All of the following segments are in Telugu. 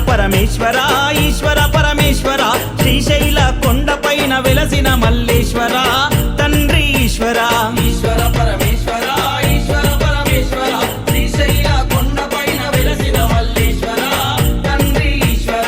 పరమేశ్వర ఈశ్వర పరమేశ్వర శ్రీశైల కొండపైన వెలసిన మల్లేశ్వర తండ్రి ఈశ్వర ఈశ్వర పరమేశ్వర ఈశ్వర పరమేశ్వర శ్రీశైల కొండపైన వెలసిన మల్లేశ్వర తండ్రి ఈశ్వర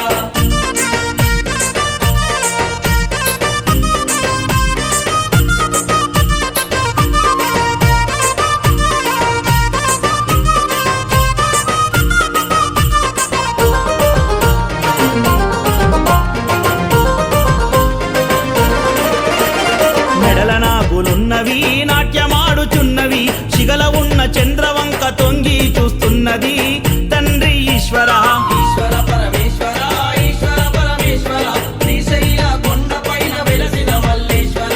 మెడల నాగులున్నవి నాట్యమాడుచున్నవి శిగల ఉన్న చంద్రవంక తొంగి చూస్తున్నది తండ్రి ఈశ్వర ఈశ్వర పరమేశ్వర ఈశ్వర పరమేశ్వర శ్రీశైల కొండపైన వెలసిన మల్లేశ్వర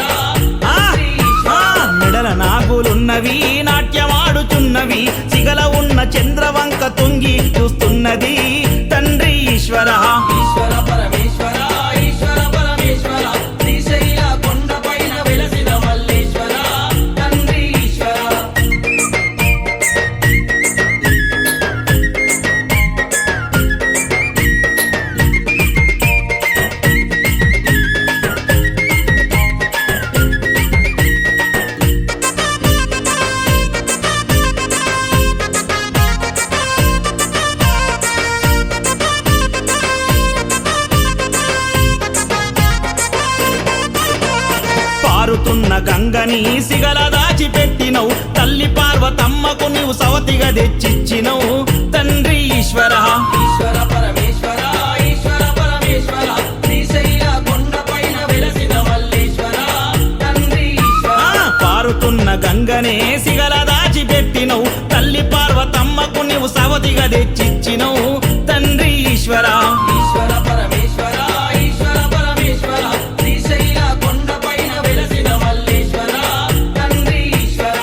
తండ్రి ఈశ్వర మెడల నాగులున్నవి నాట్యమాడుచున్నవి శిగల ఉన్న చంద్రవంక తొంగి చూస్తున్నది తండ్రి ఈశ్వర ఈశ్వర పరమేశ్వర ఈశ్వర పరమేశ్వర శ్రీశైల కొండపైన వెలసిన మల్లేశ్వర తండ్రి ఈశ్వర పారుతున్న గంగని సిగల దాచిపెట్టినవు తల్లి పార్వతమ్మకు నీవు సవతిగా తెచ్చిచ్చినవు తండ్రి ఈశ్వర ఈశ్వర పరమేశ్వర ఈశ్వర పరమేశ్వర శ్రీశైల కొండపైన వెలసిన మల్లేశ్వర తండ్రి ఈశ్వర పారుతున్న గంగనే సిగల దాచిపెట్టినవు తల్లి పార్వతమ్మకు నీవు సవతిగా తెచ్చిచ్చినవు తండ్రి ఈశ్వర ఈశ్వర పరమేశ్వర ఈశ్వర పరమేశ్వర శ్రీశైల కొండపైన వెలసిన మల్లేశ్వర తండ్రి ఈశ్వర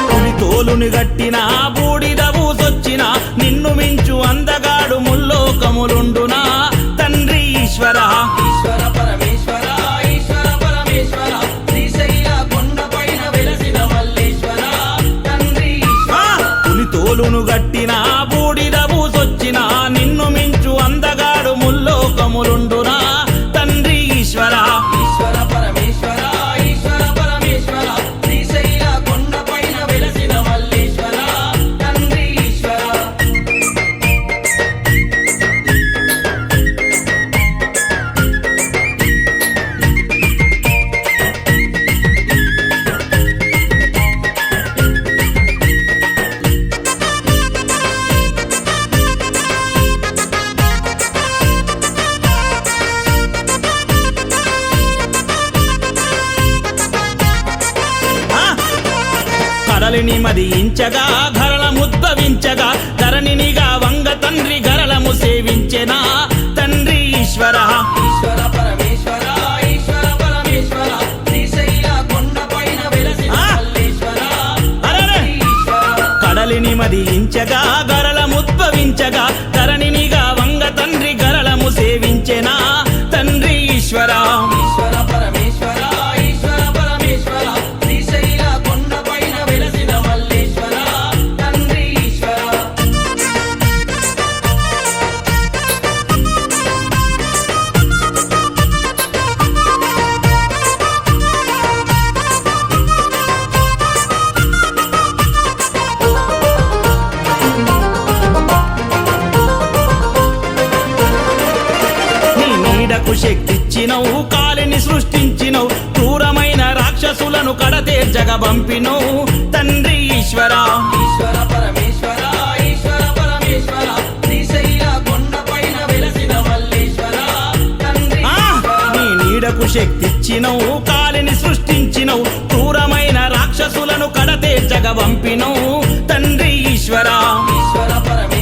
పులి తోలుని గట్టిన బూడిద బూసొచ్చిన నిన్ను మించు అందగాడు ముల్లోకములుండునా తండ్రి ఈశ్వర ఈశ్వర పరమేశ్వర ఈశ్వర పరమేశ్వర శ్రీశైల కొండపైన వెలసిన మల్లేశ్వర తండ్రి ఈశ్వర పులి తోలును గట్టిన బూడిద బూసొచ్చిన నిన్ను మించు అందగాడు ముల్లోకములుండునా తండ్రి ఈశ్వర ఈశ్వర పరమేశ్వర ఈశ్వర పరమేశ్వర శ్రీశైల కొండపైన వెలసిన మల్లేశ్వర తండ్రి ఈశ్వర కడలిని మదించగా గరళముద్భవించగా ధరణినిగా వంగ తండ్రి గరళము సేవించెనా తండ్రి ఈశ్వర ఈశ్వర పరమేశ్వర ఈశ్వర పరమేశ్వర శ్రీశైల కొండపైన వెలసిన మల్లేశ్వర అరెరే! ఈశ్వర కడలిని మదించగా గరళముద్భవించగా ధరణినిగా వంగ తండ్రి గరళము సేవించెనా తండ్రి ఈశ్వర ఈశ్వర పరమేశ్వర ఈశ్వర పరమేశ్వర శ్రీశైల కొండపైన వెలసిన మల్లేశ్వర తండ్రి ఈశ్వర నీ నీడకు శక్తిచ్చినవు కాలిని సృష్టించినవు క్రూరమైన రాక్షసులను కడతేర్చగ పంపినవు తండ్రి ఈశ్వర ఈశ్వర పరమేశ్వర ఈశ్వర పరమేశ్వర శ్రీశైల కొండపైన వెలసిన మల్లేశ్వర తండ్రి ఈశ్వర నీ నీడకు శక్తిచ్చినవు కాలిని సృష్టించినవు క్రూరమైన రాక్షసులను కడతేర్చగ పంపినవు తండ్రి ఈశ్వర ఈశ్వర పరమేశ్వర